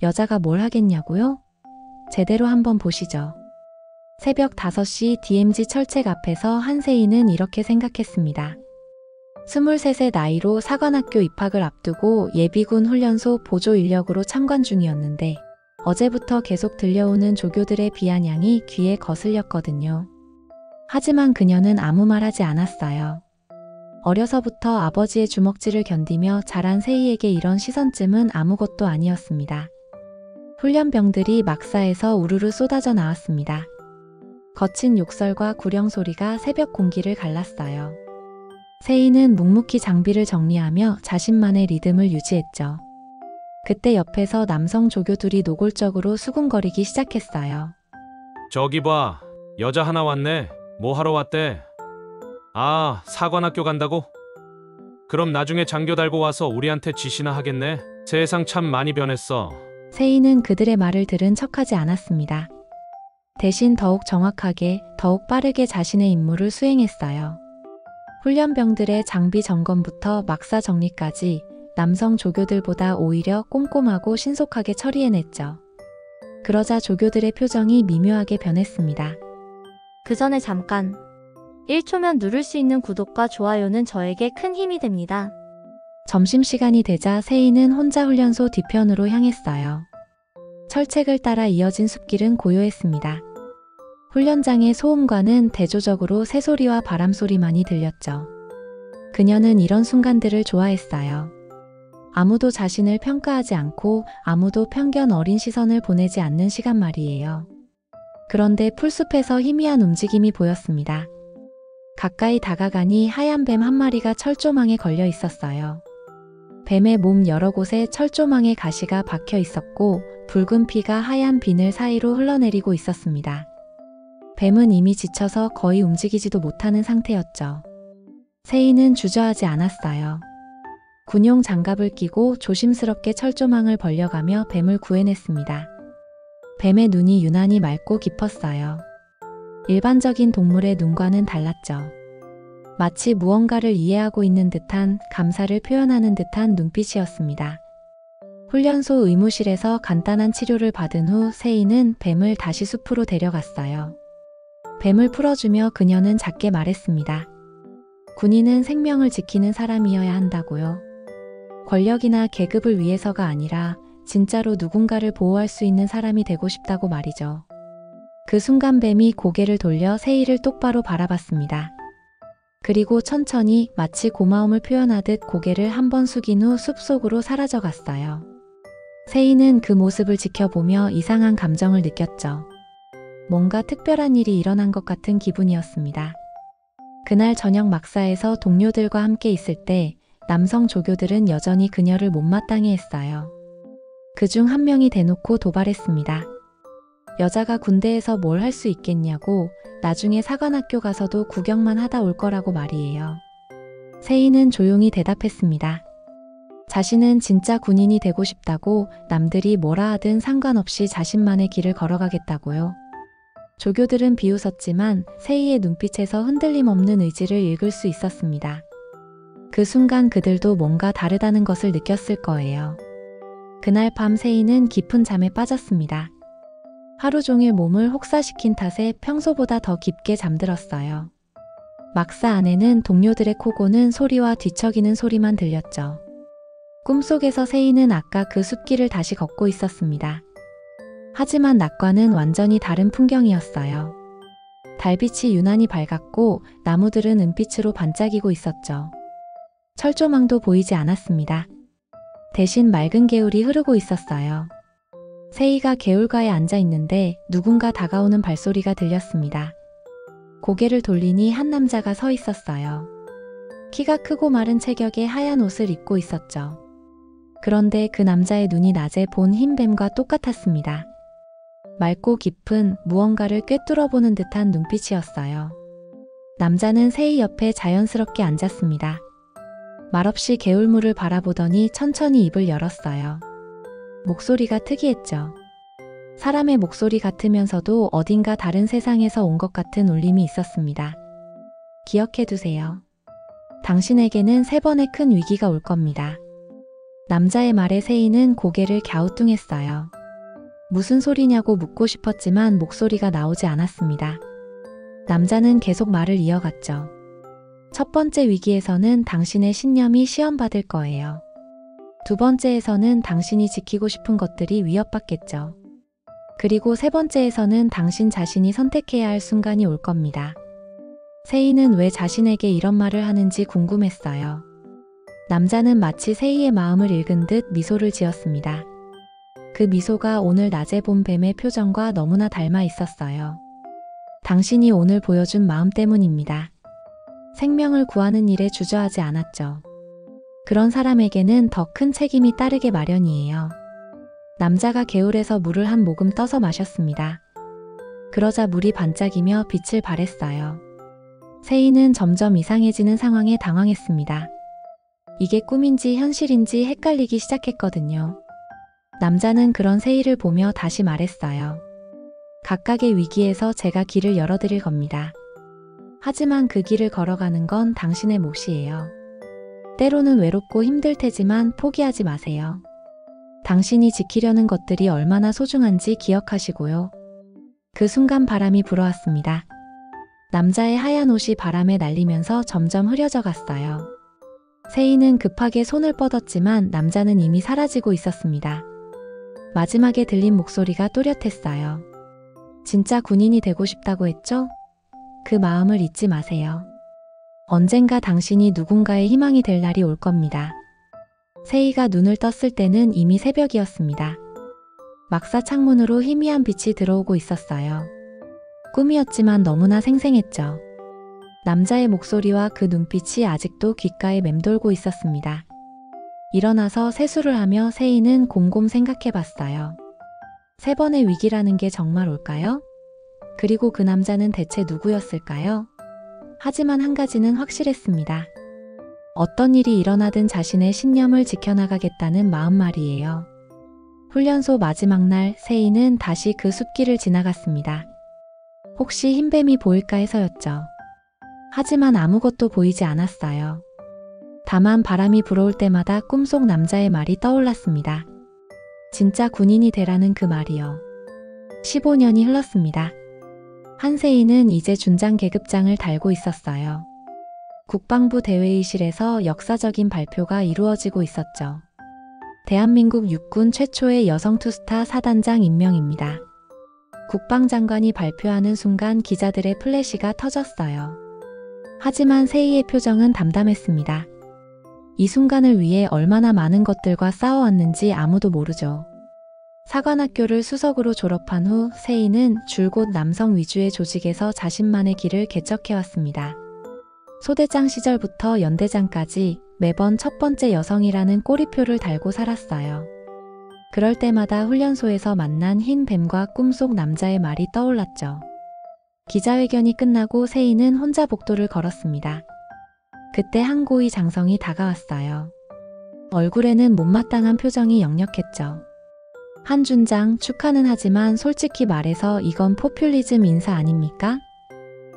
여자가 뭘 하겠냐고요? 제대로 한번 보시죠. 새벽 5시 DMZ 철책 앞에서 한세희는 이렇게 생각했습니다. 23세 나이로 사관학교 입학을 앞두고 예비군 훈련소 보조 인력으로 참관 중이었는데 어제부터 계속 들려오는 조교들의 비아냥이 귀에 거슬렸거든요. 하지만 그녀는 아무 말 하지 않았어요. 어려서부터 아버지의 주먹질을 견디며 자란 세희에게 이런 시선쯤은 아무것도 아니었습니다. 훈련병들이 막사에서 우르르 쏟아져 나왔습니다. 거친 욕설과 구령 소리가 새벽 공기를 갈랐어요. 세희는 묵묵히 장비를 정리하며 자신만의 리듬을 유지했죠. 그때 옆에서 남성 조교들이 노골적으로 수군거리기 시작했어요. 저기 봐, 여자 하나 왔네. 뭐 하러 왔대? 아, 사관학교 간다고? 그럼 나중에 장교 달고 와서 우리한테 지시나 하겠네. 세상 참 많이 변했어. 세희는 그들의 말을 들은 척하지 않았습니다. 대신 더욱 정확하게, 더욱 빠르게 자신의 임무를 수행했어요. 훈련병들의 장비 점검부터 막사 정리까지 남성 조교들보다 오히려 꼼꼼하고 신속하게 처리해냈죠. 그러자 조교들의 표정이 미묘하게 변했습니다. 그 전에 잠깐. 1초면 누를 수 있는 구독과 좋아요는 저에게 큰 힘이 됩니다. 점심시간이 되자 세희는 혼자 훈련소 뒤편으로 향했어요. 철책을 따라 이어진 숲길은 고요했습니다. 훈련장의 소음과는 대조적으로 새소리와 바람소리만이 들렸죠. 그녀는 이런 순간들을 좋아했어요. 아무도 자신을 평가하지 않고 아무도 편견 어린 시선을 보내지 않는 시간 말이에요. 그런데 풀숲에서 희미한 움직임이 보였습니다. 가까이 다가가니 하얀 뱀 한 마리가 철조망에 걸려 있었어요. 뱀의 몸 여러 곳에 철조망의 가시가 박혀 있었고 붉은 피가 하얀 비늘 사이로 흘러내리고 있었습니다. 뱀은 이미 지쳐서 거의 움직이지도 못하는 상태였죠. 세희는 주저하지 않았어요. 군용 장갑을 끼고 조심스럽게 철조망을 벌려가며 뱀을 구해냈습니다. 뱀의 눈이 유난히 맑고 깊었어요. 일반적인 동물의 눈과는 달랐죠. 마치 무언가를 이해하고 있는 듯한, 감사를 표현하는 듯한 눈빛이었습니다. 훈련소 의무실에서 간단한 치료를 받은 후 세희는 뱀을 다시 숲으로 데려갔어요. 뱀을 풀어주며 그녀는 작게 말했습니다. 군인은 생명을 지키는 사람이어야 한다고요. 권력이나 계급을 위해서가 아니라 진짜로 누군가를 보호할 수 있는 사람이 되고 싶다고 말이죠. 그 순간 뱀이 고개를 돌려 세희를 똑바로 바라봤습니다. 그리고 천천히 마치 고마움을 표현하듯 고개를 한번 숙인 후 숲속으로 사라져갔어요. 세희는 그 모습을 지켜보며 이상한 감정을 느꼈죠. 뭔가 특별한 일이 일어난 것 같은 기분이었습니다. 그날 저녁 막사에서 동료들과 함께 있을 때 남성 조교들은 여전히 그녀를 못마땅해 했어요. 그중 한 명이 대놓고 도발했습니다. 여자가 군대에서 뭘 할 수 있겠냐고, 나중에 사관학교 가서도 구경만 하다 올 거라고 말이에요. 세희는 조용히 대답했습니다. 자신은 진짜 군인이 되고 싶다고, 남들이 뭐라 하든 상관없이 자신만의 길을 걸어가겠다고요. 조교들은 비웃었지만 세희의 눈빛에서 흔들림 없는 의지를 읽을 수 있었습니다. 그 순간 그들도 뭔가 다르다는 것을 느꼈을 거예요. 그날 밤 세희는 깊은 잠에 빠졌습니다. 하루 종일 몸을 혹사시킨 탓에 평소보다 더 깊게 잠들었어요. 막사 안에는 동료들의 코 고는 소리와 뒤척이는 소리만 들렸죠. 꿈속에서 세희는 아까 그 숲길을 다시 걷고 있었습니다. 하지만 낮과는 완전히 다른 풍경이었어요. 달빛이 유난히 밝았고 나무들은 은빛으로 반짝이고 있었죠. 철조망도 보이지 않았습니다. 대신 맑은 개울이 흐르고 있었어요. 세희가 개울가에 앉아 있는데 누군가 다가오는 발소리가 들렸습니다. 고개를 돌리니 한 남자가 서 있었어요. 키가 크고 마른 체격에 하얀 옷을 입고 있었죠. 그런데 그 남자의 눈이 낮에 본 흰 뱀과 똑같았습니다. 맑고 깊은 무언가를 꿰뚫어보는 듯한 눈빛이었어요. 남자는 세희 옆에 자연스럽게 앉았습니다. 말없이 개울물을 바라보더니 천천히 입을 열었어요. 목소리가 특이했죠. 사람의 목소리 같으면서도 어딘가 다른 세상에서 온 것 같은 울림이 있었습니다. 기억해두세요. 당신에게는 3번의 큰 위기가 올 겁니다. 남자의 말에 세이는 고개를 갸우뚱했어요. 무슨 소리냐고 묻고 싶었지만 목소리가 나오지 않았습니다. 남자는 계속 말을 이어갔죠. 첫 번째 위기에서는 당신의 신념이 시험받을 거예요. 두 번째에서는 당신이 지키고 싶은 것들이 위협받겠죠. 그리고 세 번째에서는 당신 자신이 선택해야 할 순간이 올 겁니다. 세이는 왜 자신에게 이런 말을 하는지 궁금했어요. 남자는 마치 세이의 마음을 읽은 듯 미소를 지었습니다. 그 미소가 오늘 낮에 본 뱀의 표정과 너무나 닮아 있었어요. 당신이 오늘 보여준 마음 때문입니다. 생명을 구하는 일에 주저하지 않았죠. 그런 사람에게는 더 큰 책임이 따르게 마련이에요. 남자가 개울에서 물을 한 모금 떠서 마셨습니다. 그러자 물이 반짝이며 빛을 발했어요. 세이는 점점 이상해지는 상황에 당황했습니다. 이게 꿈인지 현실인지 헷갈리기 시작했거든요. 남자는 그런 세이를 보며 다시 말했어요. 각각의 위기에서 제가 길을 열어드릴 겁니다. 하지만 그 길을 걸어가는 건 당신의 몫이에요. 때로는 외롭고 힘들 테지만 포기하지 마세요. 당신이 지키려는 것들이 얼마나 소중한지 기억하시고요. 그 순간 바람이 불어왔습니다. 남자의 하얀 옷이 바람에 날리면서 점점 흐려져 갔어요. 세이는 급하게 손을 뻗었지만 남자는 이미 사라지고 있었습니다. 마지막에 들린 목소리가 또렷했어요. 진짜 군인이 되고 싶다고 했죠? 그 마음을 잊지 마세요. 언젠가 당신이 누군가의 희망이 될 날이 올 겁니다. 세이가 눈을 떴을 때는 이미 새벽이었습니다. 막사 창문으로 희미한 빛이 들어오고 있었어요. 꿈이었지만 너무나 생생했죠. 남자의 목소리와 그 눈빛이 아직도 귓가에 맴돌고 있었습니다. 일어나서 세수를 하며 세이는 곰곰 생각해봤어요. 세 번의 위기라는 게 정말 올까요? 그리고 그 남자는 대체 누구였을까요? 하지만 한 가지는 확실했습니다. 어떤 일이 일어나든 자신의 신념을 지켜나가겠다는 마음 말이에요. 훈련소 마지막 날 세이는 다시 그 숲길을 지나갔습니다. 혹시 흰뱀이 보일까 해서였죠. 하지만 아무것도 보이지 않았어요. 다만 바람이 불어올 때마다 꿈속 남자의 말이 떠올랐습니다. 진짜 군인이 되라는 그 말이요. 15년이 흘렀습니다. 한세이는 이제 준장 계급장을 달고 있었어요. 국방부 대회의실에서 역사적인 발표가 이루어지고 있었죠. 대한민국 육군 최초의 여성 투스타 사단장 임명입니다. 국방장관이 발표하는 순간 기자들의 플래시가 터졌어요. 하지만 세이의 표정은 담담했습니다. 이 순간을 위해 얼마나 많은 것들과 싸워왔는지 아무도 모르죠. 사관학교를 수석으로 졸업한 후 세이는 줄곧 남성 위주의 조직에서 자신만의 길을 개척해왔습니다. 소대장 시절부터 연대장까지 매번 첫 번째 여성이라는 꼬리표를 달고 살았어요. 그럴 때마다 훈련소에서 만난 흰 뱀과 꿈속 남자의 말이 떠올랐죠. 기자회견이 끝나고 세이는 혼자 복도를 걸었습니다. 그때 한 고위 장성이 다가왔어요. 얼굴에는 못마땅한 표정이 역력했죠. 한 준장 축하는 하지만 솔직히 말해서 이건 포퓰리즘 인사 아닙니까?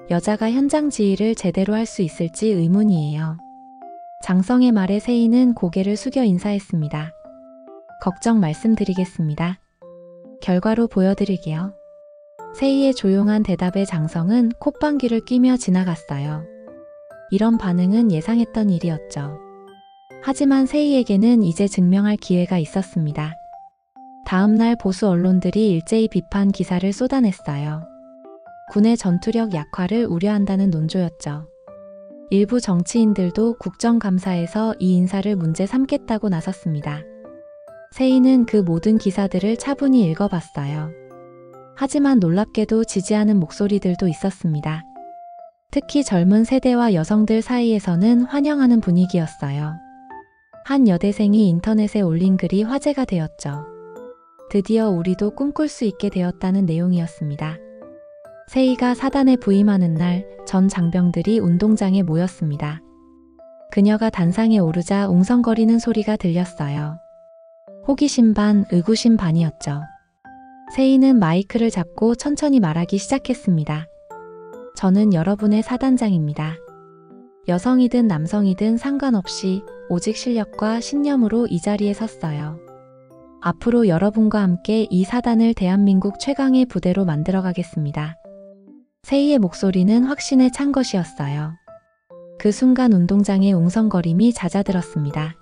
여자가 현장 지휘를 제대로 할 수 있을지 의문이에요. 장성의 말에 세이는 고개를 숙여 인사했습니다. 걱정 말씀드리겠습니다. 결과로 보여드릴게요. 세이의 조용한 대답에 장성은 콧방귀를 뀌며 지나갔어요. 이런 반응은 예상했던 일이었죠. 하지만 세이에게는 이제 증명할 기회가 있었습니다. 다음 날 보수 언론들이 일제히 비판 기사를 쏟아냈어요. 군의 전투력 약화를 우려한다는 논조였죠. 일부 정치인들도 국정감사에서 이 인사를 문제 삼겠다고 나섰습니다. 세이는 그 모든 기사들을 차분히 읽어봤어요. 하지만 놀랍게도 지지하는 목소리들도 있었습니다. 특히 젊은 세대와 여성들 사이에서는 환영하는 분위기였어요. 한 여대생이 인터넷에 올린 글이 화제가 되었죠. 드디어 우리도 꿈꿀 수 있게 되었다는 내용이었습니다. 세이가 사단에 부임하는 날 전 장병들이 운동장에 모였습니다. 그녀가 단상에 오르자 웅성거리는 소리가 들렸어요. 호기심 반, 의구심 반이었죠. 세이는 마이크를 잡고 천천히 말하기 시작했습니다. 저는 여러분의 사단장입니다. 여성이든 남성이든 상관없이 오직 실력과 신념으로 이 자리에 섰어요. 앞으로 여러분과 함께 이 사단을 대한민국 최강의 부대로 만들어가겠습니다. 세희의 목소리는 확신에 찬 것이었어요. 그 순간 운동장의 웅성거림이 잦아들었습니다.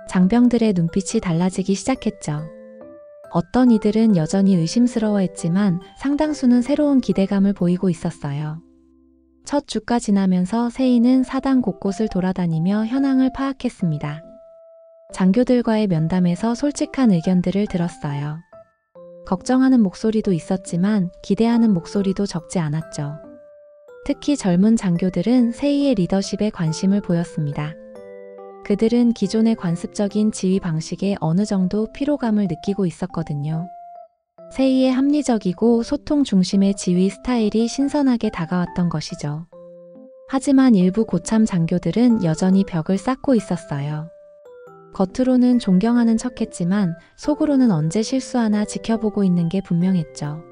장병들의 눈빛이 달라지기 시작했죠. 어떤 이들은 여전히 의심스러워했지만 상당수는 새로운 기대감을 보이고 있었어요. 첫 주가 지나면서 세희는 사단 곳곳을 돌아다니며 현황을 파악했습니다. 장교들과의 면담에서 솔직한 의견들을 들었어요. 걱정하는 목소리도 있었지만 기대하는 목소리도 적지 않았죠. 특히 젊은 장교들은 세희의 리더십에 관심을 보였습니다. 그들은 기존의 관습적인 지휘 방식에 어느 정도 피로감을 느끼고 있었거든요. 세희의 합리적이고 소통 중심의 지휘 스타일이 신선하게 다가왔던 것이죠. 하지만 일부 고참 장교들은 여전히 벽을 쌓고 있었어요. 겉으로는 존경하는 척했지만 속으로는 언제 실수하나 지켜보고 있는 게 분명했죠.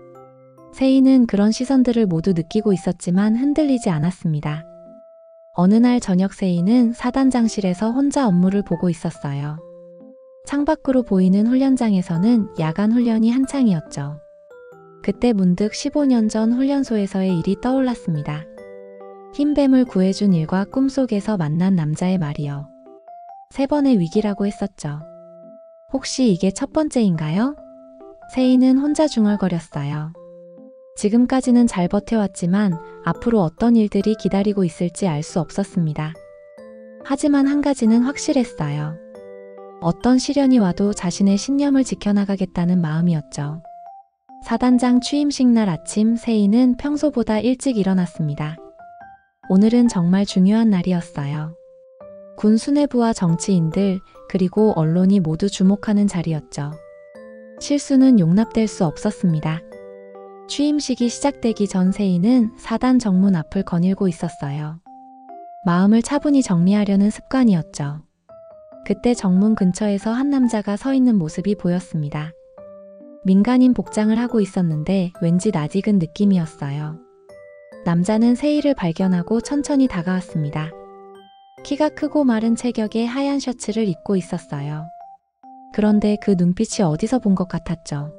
세희는 그런 시선들을 모두 느끼고 있었지만 흔들리지 않았습니다. 어느 날 저녁 세희는 사단장실에서 혼자 업무를 보고 있었어요. 창밖으로 보이는 훈련장에서는 야간 훈련이 한창이었죠. 그때 문득 15년 전 훈련소에서의 일이 떠올랐습니다. 흰뱀을 구해준 일과 꿈속에서 만난 남자의 말이요. 3번의 위기라고 했었죠. 혹시 이게 첫 번째인가요? 세희는 혼자 중얼거렸어요. 지금까지는 잘 버텨왔지만 앞으로 어떤 일들이 기다리고 있을지 알 수 없었습니다. 하지만 한 가지는 확실했어요. 어떤 시련이 와도 자신의 신념을 지켜나가겠다는 마음이었죠. 사단장 취임식 날 아침 세희는 평소보다 일찍 일어났습니다. 오늘은 정말 중요한 날이었어요. 군 수뇌부와 정치인들 그리고 언론이 모두 주목하는 자리였죠. 실수는 용납될 수 없었습니다. 취임식이 시작되기 전 세희는 사단 정문 앞을 거닐고 있었어요. 마음을 차분히 정리하려는 습관이었죠. 그때 정문 근처에서 한 남자가 서 있는 모습이 보였습니다. 민간인 복장을 하고 있었는데 왠지 낯익은 느낌이었어요. 남자는 세희를 발견하고 천천히 다가왔습니다. 키가 크고 마른 체격에 하얀 셔츠를 입고 있었어요. 그런데 그 눈빛이 어디서 본 것 같았죠.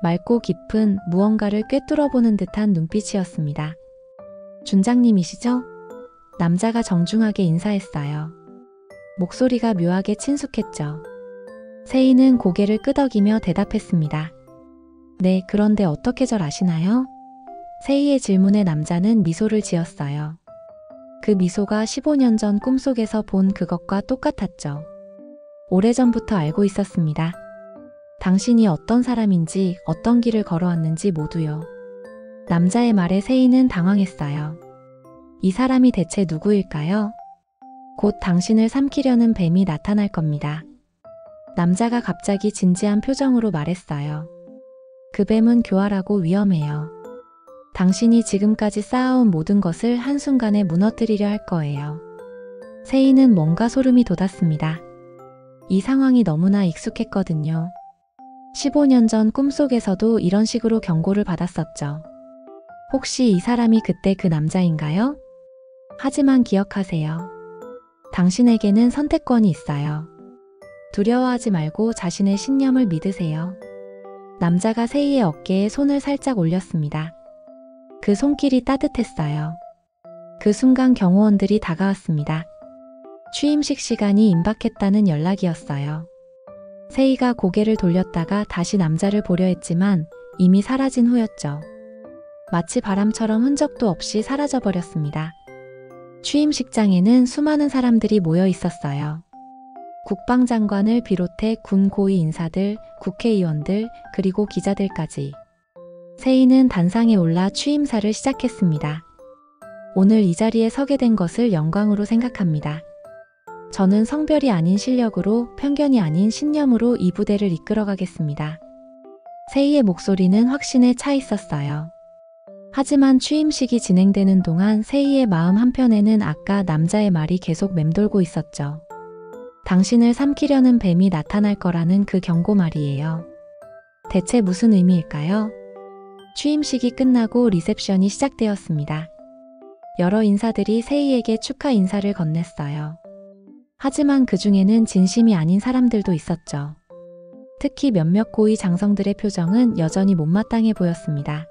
맑고 깊은 무언가를 꿰뚫어보는 듯한 눈빛이었습니다. 준장님이시죠? 남자가 정중하게 인사했어요. 목소리가 묘하게 친숙했죠. 세희는 고개를 끄덕이며 대답했습니다. 네, 그런데 어떻게 절 아시나요? 세희의 질문에 남자는 미소를 지었어요. 그 미소가 15년 전 꿈속에서 본 그것과 똑같았죠. 오래전부터 알고 있었습니다. 당신이 어떤 사람인지 어떤 길을 걸어왔는지 모두요. 남자의 말에 세희는 당황했어요. 이 사람이 대체 누구일까요? 곧 당신을 삼키려는 뱀이 나타날 겁니다. 남자가 갑자기 진지한 표정으로 말했어요. 그 뱀은 교활하고 위험해요. 당신이 지금까지 쌓아온 모든 것을 한순간에 무너뜨리려 할 거예요. 세희는 뭔가 소름이 돋았습니다. 이 상황이 너무나 익숙했거든요. 15년 전 꿈속에서도 이런 식으로 경고를 받았었죠. 혹시 이 사람이 그때 그 남자인가요? 하지만 기억하세요. 당신에게는 선택권이 있어요. 두려워하지 말고 자신의 신념을 믿으세요. 남자가 세희의 어깨에 손을 살짝 올렸습니다. 그 손길이 따뜻했어요. 그 순간 경호원들이 다가왔습니다. 취임식 시간이 임박했다는 연락이었어요. 세희가 고개를 돌렸다가 다시 남자를 보려 했지만 이미 사라진 후였죠. 마치 바람처럼 흔적도 없이 사라져버렸습니다. 취임식장에는 수많은 사람들이 모여 있었어요. 국방장관을 비롯해 군 고위 인사들, 국회의원들, 그리고 기자들까지. 세희는 단상에 올라 취임사를 시작했습니다. 오늘 이 자리에 서게 된 것을 영광으로 생각합니다. 저는 성별이 아닌 실력으로, 편견이 아닌 신념으로 이 부대를 이끌어가겠습니다. 세희의 목소리는 확신에 차 있었어요. 하지만 취임식이 진행되는 동안 세희의 마음 한편에는 아까 남자의 말이 계속 맴돌고 있었죠. 당신을 삼키려는 뱀이 나타날 거라는 그 경고 말이에요. 대체 무슨 의미일까요? 취임식이 끝나고 리셉션이 시작되었습니다. 여러 인사들이 세희에게 축하 인사를 건넸어요. 하지만 그 중에는 진심이 아닌 사람들도 있었죠. 특히 몇몇 고위 장성들의 표정은 여전히 못마땅해 보였습니다.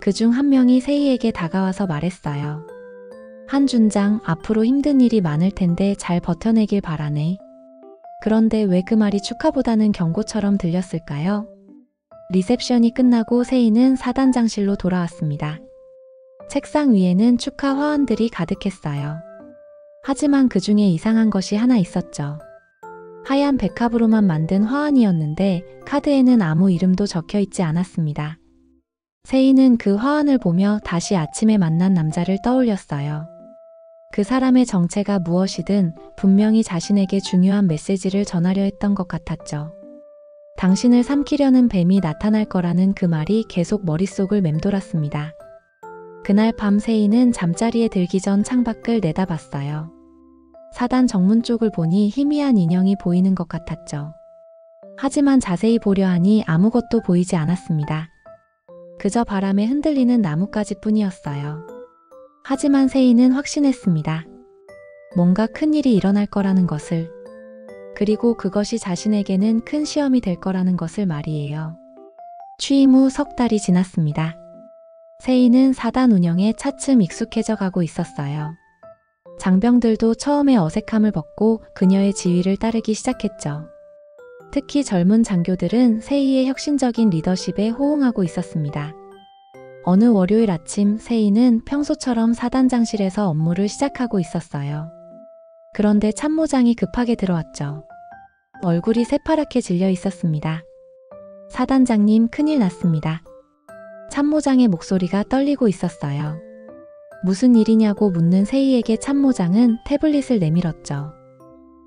그중 한 명이 세희에게 다가와서 말했어요. 한 준장, 앞으로 힘든 일이 많을 텐데 잘 버텨내길 바라네. 그런데 왜 그 말이 축하보다는 경고처럼 들렸을까요? 리셉션이 끝나고 세희는 사단장실로 돌아왔습니다. 책상 위에는 축하 화환들이 가득했어요. 하지만 그 중에 이상한 것이 하나 있었죠. 하얀 백합으로만 만든 화환이었는데 카드에는 아무 이름도 적혀 있지 않았습니다. 세희는 그 화환을 보며 다시 아침에 만난 남자를 떠올렸어요. 그 사람의 정체가 무엇이든 분명히 자신에게 중요한 메시지를 전하려 했던 것 같았죠. 당신을 삼키려는 뱀이 나타날 거라는 그 말이 계속 머릿속을 맴돌았습니다. 그날 밤 세희는 잠자리에 들기 전 창밖을 내다봤어요. 사단 정문 쪽을 보니 희미한 인형이 보이는 것 같았죠. 하지만 자세히 보려 하니 아무것도 보이지 않았습니다. 그저 바람에 흔들리는 나뭇가지뿐이었어요. 하지만 세희는 확신했습니다. 뭔가 큰일이 일어날 거라는 것을. 그리고 그것이 자신에게는 큰 시험이 될 거라는 것을 말이에요. 취임 후 석 달이 지났습니다. 세희는 사단 운영에 차츰 익숙해져 가고 있었어요. 장병들도 처음에 어색함을 벗고 그녀의 지휘를 따르기 시작했죠. 특히 젊은 장교들은 세희의 혁신적인 리더십에 호응하고 있었습니다. 어느 월요일 아침 세희는 평소처럼 사단장실에서 업무를 시작하고 있었어요. 그런데 참모장이 급하게 들어왔죠. 얼굴이 새파랗게 질려 있었습니다. 사단장님, 큰일 났습니다. 참모장의 목소리가 떨리고 있었어요. 무슨 일이냐고 묻는 세희에게 참모장은 태블릿을 내밀었죠.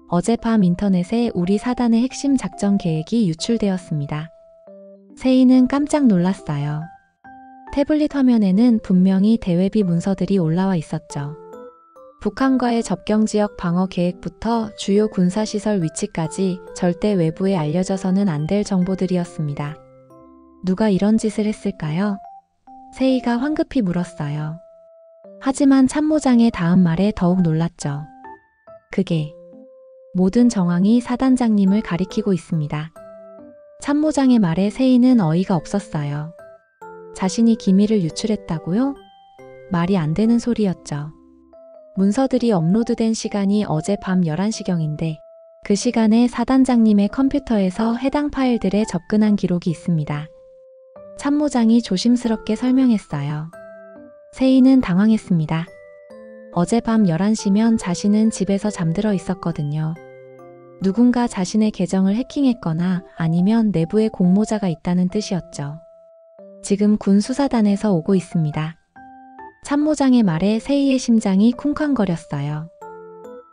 어젯밤 인터넷에 우리 사단의 핵심 작전 계획이 유출되었습니다. 세희는 깜짝 놀랐어요. 태블릿 화면에는 분명히 대외비 문서들이 올라와 있었죠. 북한과의 접경지역 방어 계획부터 주요 군사시설 위치까지 절대 외부에 알려져서는 안 될 정보들이었습니다. 누가 이런 짓을 했을까요? 세희가 황급히 물었어요. 하지만 참모장의 다음 말에 더욱 놀랐죠. 그게 모든 정황이 사단장님을 가리키고 있습니다. 참모장의 말에 세희는 어이가 없었어요. 자신이 기밀을 유출했다고요? 말이 안 되는 소리였죠. 문서들이 업로드된 시간이 어제 밤 11시경인데 그 시간에 사단장님의 컴퓨터에서 해당 파일들에 접근한 기록이 있습니다. 참모장이 조심스럽게 설명했어요. 세희는 당황했습니다. 어젯밤 11시면 자신은 집에서 잠들어 있었거든요. 누군가 자신의 계정을 해킹했거나 아니면 내부에 공모자가 있다는 뜻이었죠. 지금 군 수사단에서 오고 있습니다. 참모장의 말에 세희의 심장이 쿵쾅거렸어요.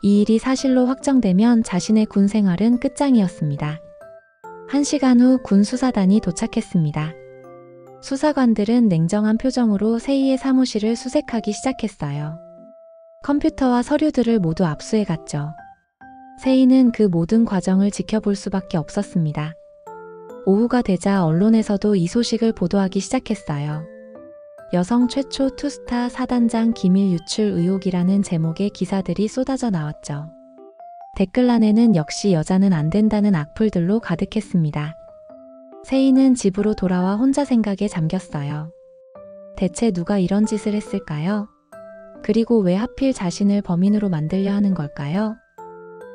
이 일이 사실로 확정되면 자신의 군 생활은 끝장이었습니다. 1시간 후 군 수사단이 도착했습니다. 수사관들은 냉정한 표정으로 세희의 사무실을 수색하기 시작했어요. 컴퓨터와 서류들을 모두 압수해갔죠. 세희는 그 모든 과정을 지켜볼 수밖에 없었습니다. 오후가 되자 언론에서도 이 소식을 보도하기 시작했어요. 여성 최초 투스타 사단장 기밀 유출 의혹이라는 제목의 기사들이 쏟아져 나왔죠. 댓글란에는 역시 여자는 안 된다는 악플들로 가득했습니다. 세희는 집으로 돌아와 혼자 생각에 잠겼어요. 대체 누가 이런 짓을 했을까요? 그리고 왜 하필 자신을 범인으로 만들려 하는 걸까요?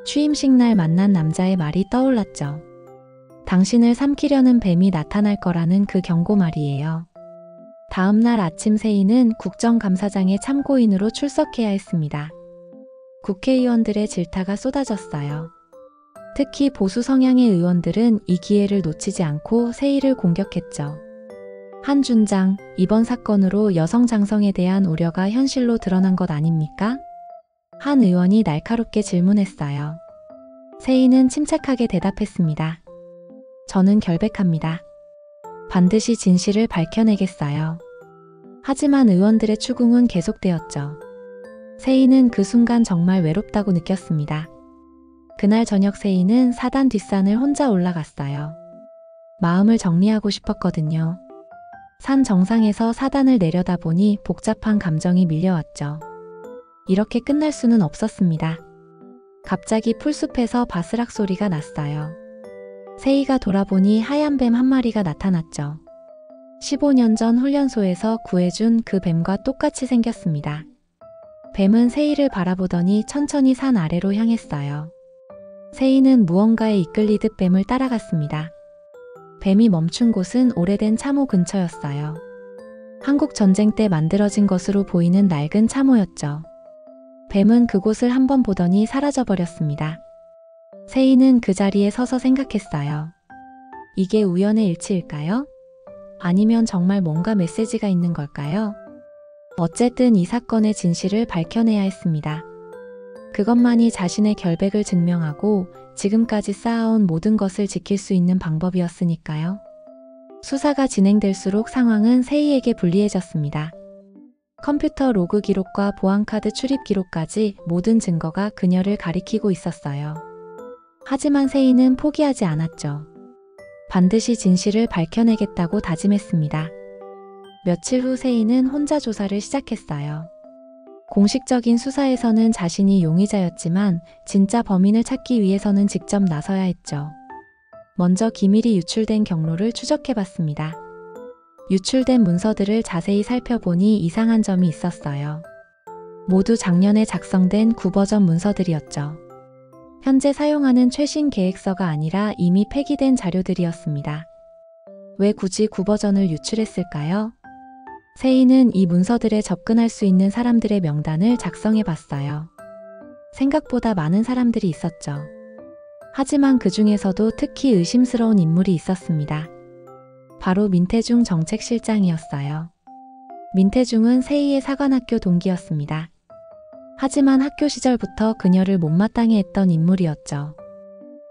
취임식 날 만난 남자의 말이 떠올랐죠. 당신을 삼키려는 뱀이 나타날 거라는 그 경고 말이에요. 다음 날 아침 세희는 국정감사장의 참고인으로 출석해야 했습니다. 국회의원들의 질타가 쏟아졌어요. 특히 보수 성향의 의원들은 이 기회를 놓치지 않고 세희를 공격했죠. 한 준장, 이번 사건으로 여성 장성에 대한 우려가 현실로 드러난 것 아닙니까? 한 의원이 날카롭게 질문했어요. 세희는 침착하게 대답했습니다. 저는 결백합니다. 반드시 진실을 밝혀내겠어요. 하지만 의원들의 추궁은 계속되었죠. 세희는 그 순간 정말 외롭다고 느꼈습니다. 그날 저녁 세희는 사단 뒷산을 혼자 올라갔어요. 마음을 정리하고 싶었거든요. 산 정상에서 사단을 내려다보니 복잡한 감정이 밀려왔죠. 이렇게 끝날 수는 없었습니다. 갑자기 풀숲에서 바스락 소리가 났어요. 세이가 돌아보니 하얀 뱀 한 마리가 나타났죠. 15년 전 훈련소에서 구해준 그 뱀과 똑같이 생겼습니다. 뱀은 세이를 바라보더니 천천히 산 아래로 향했어요. 세이는 무언가에 이끌리듯 뱀을 따라갔습니다. 뱀이 멈춘 곳은 오래된 참호 근처였어요. 한국 전쟁 때 만들어진 것으로 보이는 낡은 참호였죠. 뱀은 그곳을 한번 보더니 사라져버렸습니다. 세이는 그 자리에 서서 생각했어요. 이게 우연의 일치일까요? 아니면 정말 뭔가 메시지가 있는 걸까요? 어쨌든 이 사건의 진실을 밝혀내야 했습니다. 그것만이 자신의 결백을 증명하고 지금까지 쌓아온 모든 것을 지킬 수 있는 방법이었으니까요. 수사가 진행될수록 상황은 세이에게 불리해졌습니다. 컴퓨터 로그 기록과 보안카드 출입 기록까지 모든 증거가 그녀를 가리키고 있었어요. 하지만 세이는 포기하지 않았죠. 반드시 진실을 밝혀내겠다고 다짐했습니다. 며칠 후 세이는 혼자 조사를 시작했어요. 공식적인 수사에서는 자신이 용의자였지만 진짜 범인을 찾기 위해서는 직접 나서야 했죠. 먼저 기밀이 유출된 경로를 추적해봤습니다. 유출된 문서들을 자세히 살펴보니 이상한 점이 있었어요. 모두 작년에 작성된 구버전 문서들이었죠. 현재 사용하는 최신 계획서가 아니라 이미 폐기된 자료들이었습니다. 왜 굳이 구버전을 유출했을까요? 세이는 이 문서들에 접근할 수 있는 사람들의 명단을 작성해 봤어요. 생각보다 많은 사람들이 있었죠. 하지만 그 중에서도 특히 의심스러운 인물이 있었습니다. 바로 민태중 정책실장이었어요. 민태중은 세이의 사관학교 동기였습니다. 하지만 학교 시절부터 그녀를 못마땅해 했던 인물이었죠.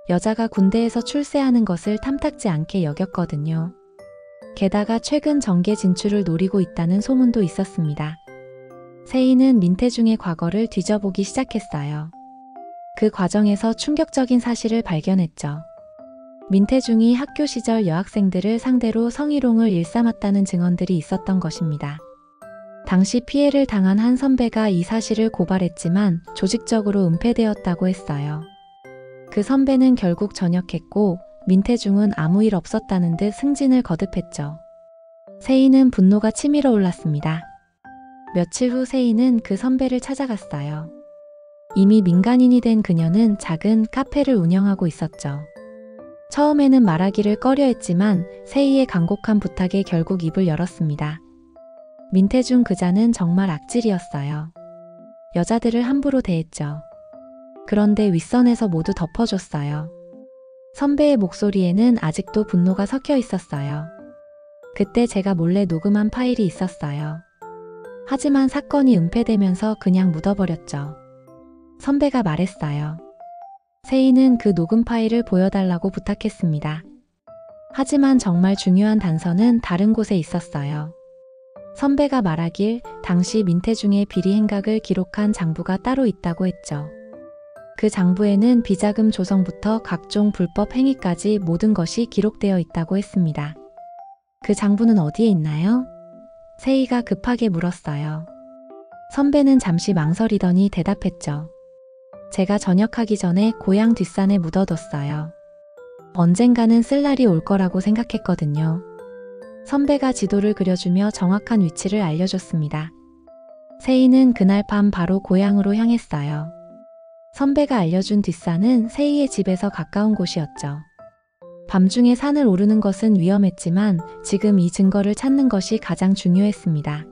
여자가 군대에서 출세하는 것을 탐탁지 않게 여겼거든요. 게다가 최근 정계 진출을 노리고 있다는 소문도 있었습니다. 세이는 민태중의 과거를 뒤져보기 시작했어요. 그 과정에서 충격적인 사실을 발견했죠. 민태중이 학교 시절 여학생들을 상대로 성희롱을 일삼았다는 증언들이 있었던 것입니다. 당시 피해를 당한 한 선배가 이 사실을 고발했지만 조직적으로 은폐되었다고 했어요. 그 선배는 결국 전역했고 민태중은 아무 일 없었다는 듯 승진을 거듭했죠. 세이는 분노가 치밀어 올랐습니다. 며칠 후 세이는 그 선배를 찾아갔어요. 이미 민간인이 된 그녀는 작은 카페를 운영하고 있었죠. 처음에는 말하기를 꺼려했지만 세이의 간곡한 부탁에 결국 입을 열었습니다. 민태중 그자는 정말 악질이었어요. 여자들을 함부로 대했죠. 그런데 윗선에서 모두 덮어줬어요. 선배의 목소리에는 아직도 분노가 섞여 있었어요. 그때 제가 몰래 녹음한 파일이 있었어요. 하지만 사건이 은폐되면서 그냥 묻어버렸죠. 선배가 말했어요. 세이는 그 녹음 파일을 보여달라고 부탁했습니다. 하지만 정말 중요한 단서는 다른 곳에 있었어요. 선배가 말하길 당시 민태중의 비리 행각을 기록한 장부가 따로 있다고 했죠. 그 장부에는 비자금 조성부터 각종 불법 행위까지 모든 것이 기록되어 있다고 했습니다. 그 장부는 어디에 있나요? 세이가 급하게 물었어요. 선배는 잠시 망설이더니 대답했죠. 제가 전역하기 전에 고향 뒷산에 묻어뒀어요. 언젠가는 쓸 날이 올 거라고 생각했거든요. 선배가 지도를 그려주며 정확한 위치를 알려줬습니다. 세이는 그날 밤 바로 고향으로 향했어요. 선배가 알려준 뒷산은 세이의 집에서 가까운 곳이었죠. 밤중에 산을 오르는 것은 위험했지만 지금 이 증거를 찾는 것이 가장 중요했습니다.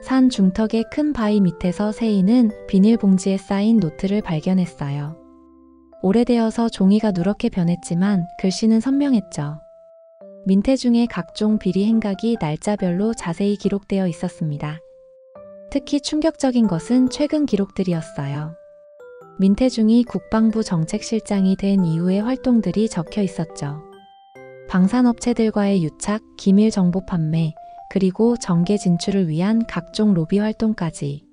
산 중턱의 큰 바위 밑에서 세이는 비닐봉지에 쌓인 노트를 발견했어요. 오래되어서 종이가 누렇게 변했지만 글씨는 선명했죠. 민태중의 각종 비리 행각이 날짜별로 자세히 기록되어 있었습니다. 특히 충격적인 것은 최근 기록들이었어요. 민태중이 국방부 정책실장이 된 이후의 활동들이 적혀 있었죠. 방산업체들과의 유착, 기밀 정보 판매, 그리고 정계 진출을 위한 각종 로비 활동까지.